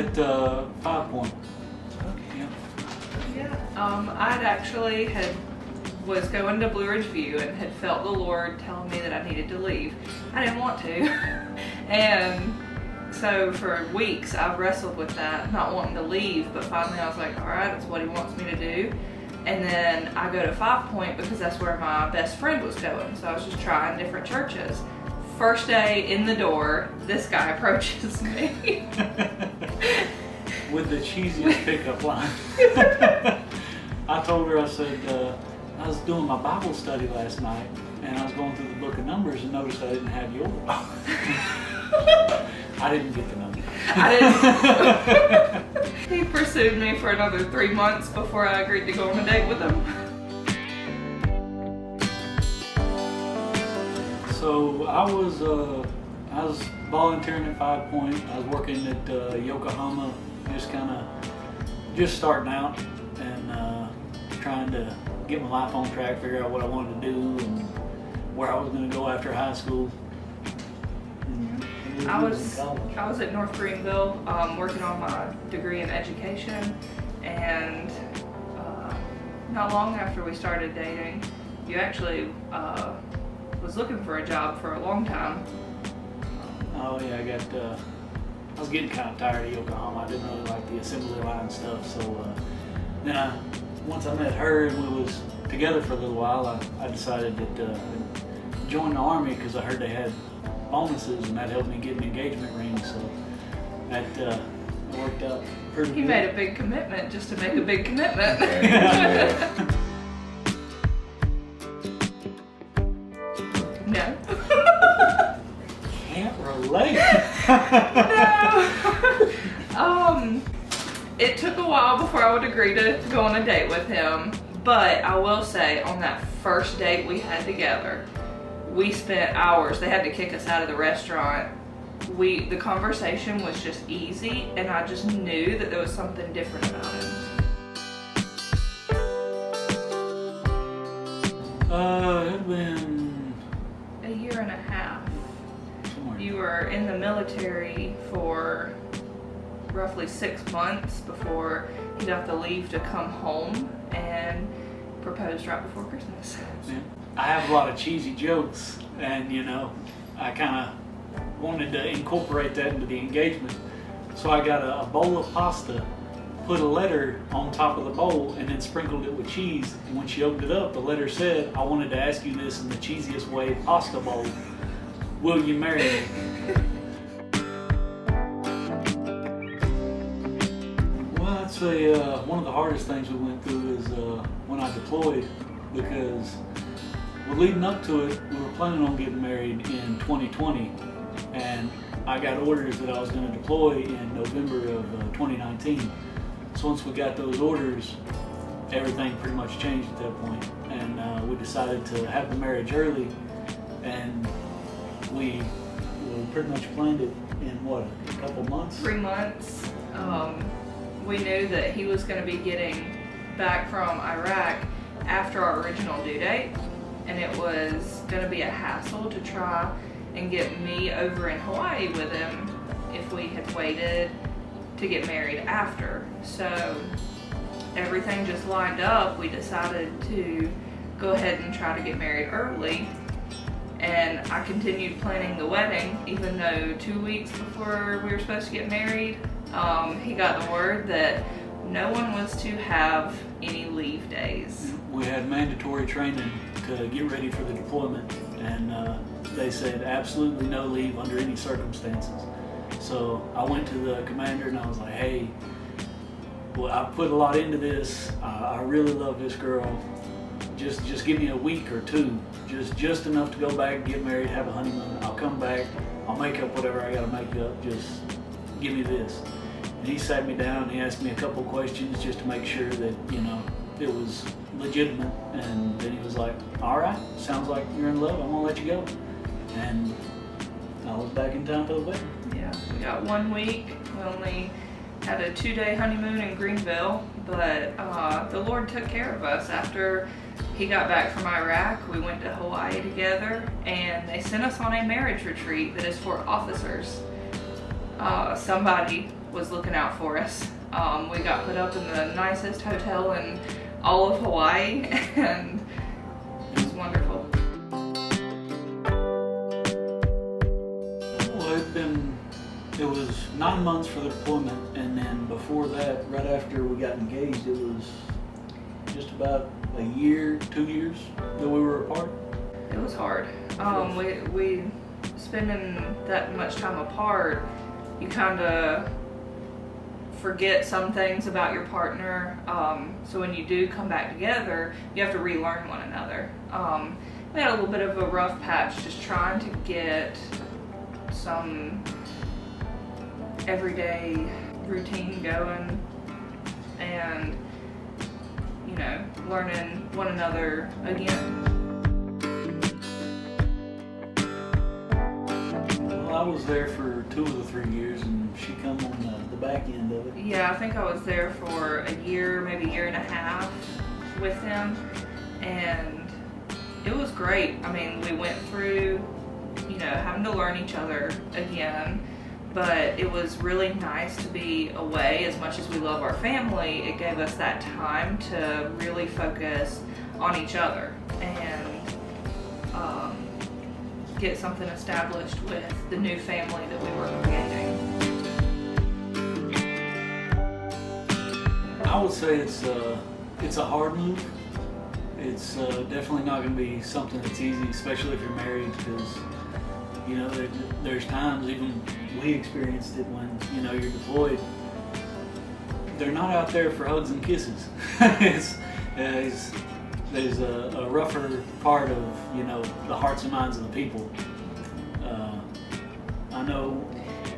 at 5 Point. Yeah. Yeah. I'd actually was going to Blue Ridge View and had felt the Lord telling me that I needed to leave. I didn't want to. And so for weeks I've wrestled with that, not wanting to leave, but finally I was like, all right, it's what he wants me to do. And then I go to 5 Point because that's where my best friend was going. So I was just trying different churches. First day in the door, this guy approaches me. With the cheesiest pickup line. I told her, I said, I was doing my Bible study last night and I was going through the book of Numbers and noticed I didn't have yours. I didn't get the number. I didn't. He pursued me for another 3 months before I agreed to go on a date with him. So I was volunteering at 5 Point. I was working at Yokohama, just starting out and trying to get my life on track, figure out what I wanted to do and where I was going to go after high school. I was at North Greenville working on my degree in education, and not long after we started dating, you actually was looking for a job for a long time. Oh yeah, I was getting kind of tired of Yokohama. I didn't really like the assembly line stuff, so then once I met her and we was together for a little while, I decided to join the Army because I heard they had bonuses and that helped me get an engagement ring, so that worked out pretty good. He made a big commitment just to make a big commitment. No. Can't relate. No. It took a while before I would agree to go on a date with him, but I will say on that first date we had together, we spent hours. They had to kick us out of the restaurant. The conversation was just easy, and I just knew that there was something different about him. It had been a year and a half. Somewhere. You were in the military for roughly 6 months before he got the leave to come home and proposed right before Christmas. Yeah. I have a lot of cheesy jokes, and I kind of wanted to incorporate that into the engagement. So I got a bowl of pasta, put a letter on top of the bowl, and then sprinkled it with cheese. And when she opened it up, the letter said, "I wanted to ask you this in the cheesiest way, pasta bowl. Will you marry me?" Well, I'd say one of the hardest things we went through is when I deployed, because leading up to it, we were planning on getting married in 2020, and I got orders that I was going to deploy in November of 2019. So once we got those orders, everything pretty much changed at that point, and we decided to have the marriage early, and we pretty much planned it in a couple months? 3 months. We knew that he was going to be getting back from Iraq after our original due date, and it was going to be a hassle to try and get me over in Hawaii with him if we had waited to get married after. So everything just lined up. We decided to go ahead and try to get married early, and I continued planning the wedding even though 2 weeks before we were supposed to get married, he got the word that no one was to have any leave days. We had mandatory training to get ready for the deployment, and they said absolutely no leave under any circumstances. So I went to the commander and I was like, "Hey, well, I put a lot into this. I really love this girl. Just give me a week or two, just enough to go back and get married, have a honeymoon. I'll come back, I'll make up whatever I gotta make up. Just give me this." And he sat me down and he asked me a couple questions just to make sure that it was legitimate. And then he was like, "All right, sounds like you're in love. I'm gonna let you go." And I was back in time for the wedding. Yeah, we got 1 week. We only had a 2-day honeymoon in Greenville, but the Lord took care of us. After he got back from Iraq, we went to Hawaii together, and they sent us on a marriage retreat that is for officers. Somebody was looking out for us. We got put up in the nicest hotel in all of Hawaii, and it was wonderful. Well, it was 9 months for the deployment, and then before that, right after we got engaged, it was just about a year, 2 years that we were apart. It was hard. We spending that much time apart, you kind of forget some things about your partner. So when you do come back together, you have to relearn one another. We had a little bit of a rough patch just trying to get some everyday routine going and, you know, learning one another again. Well, I was there for 2 of the 3 years, and she come on the back end of it. Yeah, I think I was there for a year, maybe a year and a half with him, and it was great. I mean, we went through, you know, having to learn each other again, but it was really nice to be away. As much as we love our family, it gave us that time to really focus on each other and get something established with the new family that we were creating. I would say it's a hard move. It's definitely not going to be something that's easy, especially if you're married, because, you know, there's times, even we experienced it when, you know, you're deployed. They're not out there for hugs and kisses. There's a rougher part of, you know, the hearts and minds of the people. I know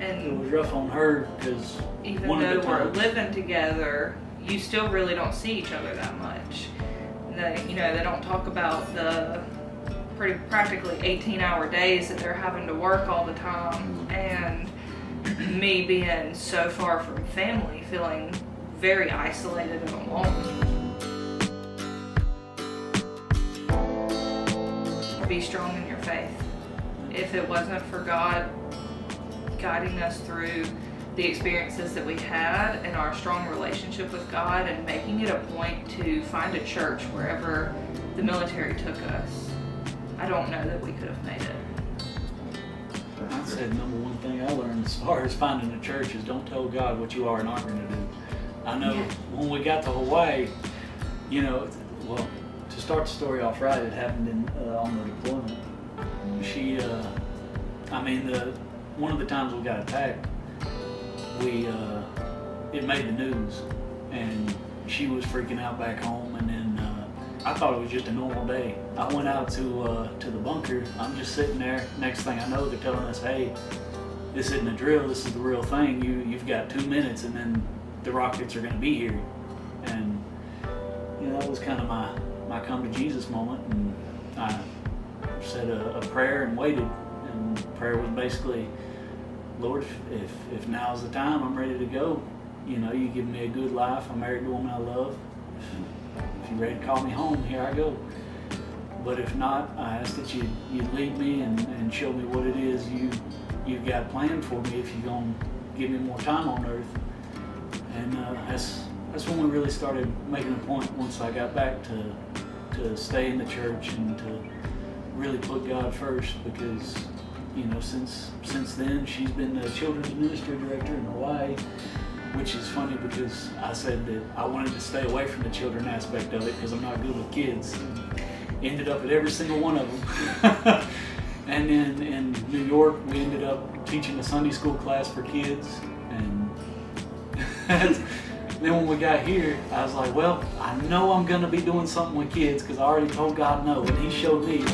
it was rough on her because even though we're living together, you still really don't see each other that much. They don't talk about the practically 18-hour days that they're having to work all the time, and me being so far from family, feeling very isolated and alone. Be strong in your faith. If it wasn't for God guiding us through the experiences that we had and our strong relationship with God and making it a point to find a church wherever the military took us, I don't know that we could have made it. I said number one thing I learned as far as finding a church is don't tell God what you are and aren't going to do. I know when we got to Hawaii, you know, well, to start the story off right, it happened on the deployment. One of the times we got attacked, it made the news, and she was freaking out back home. And then I thought it was just a normal day. I went out to the bunker. I'm just sitting there. Next thing I know, they're telling us, "Hey, this isn't a drill. This is the real thing. You've got 2 minutes, and then the rockets are going to be here." And you know, that was kind of my come to Jesus moment, and I said a prayer and waited. And prayer was basically, "Lord, if now's the time, I'm ready to go. You know, you give me a good life. I'm married to a woman I love. If you're ready to call me home, here I go. But if not, I ask that you'd lead me and show me what it is you've got planned for me if you're going to give me more time on earth." And that's when we really started making a point, once I got back, to stay in the church and to really put God first, because, you know, since then she's been the children's ministry director in Hawaii, which is funny because I said that I wanted to stay away from the children aspect of it because I'm not good with kids. Ended up at every single one of them. And then in New York, we ended up teaching a Sunday school class for kids. And then when we got here, I was like, well, I know I'm going to be doing something with kids because I already told God no, and He showed me.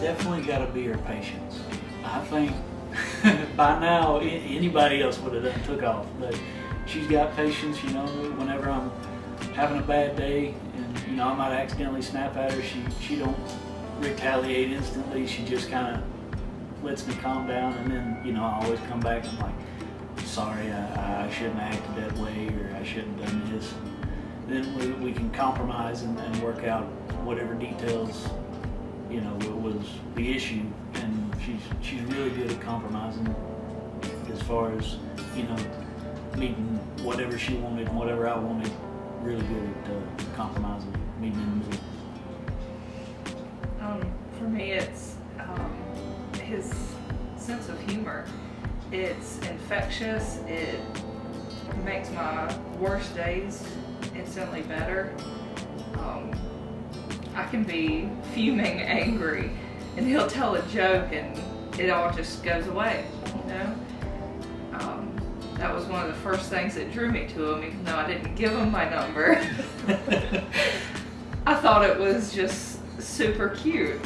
Definitely got to be her patience. I think by now anybody else would have done took off, but she's got patience. You know, whenever I'm having a bad day and, you know, I might accidentally snap at her, she don't retaliate instantly. She just kind of lets me calm down, and then, you know, I always come back and I'm like, sorry, I shouldn't have acted that way, or I shouldn't have done this. And then we can compromise and work out whatever details, you know, was the issue, and she's really good at compromising as far as, you know, meeting whatever she wanted and whatever I wanted. Really good at compromising, meeting in the middle. For me, it's his sense of humor. It's infectious. It makes my worst days instantly better. I can be fuming angry, and he'll tell a joke, and it all just goes away, you know? That was one of the first things that drew me to him, even though I didn't give him my number. I thought it was just super cute.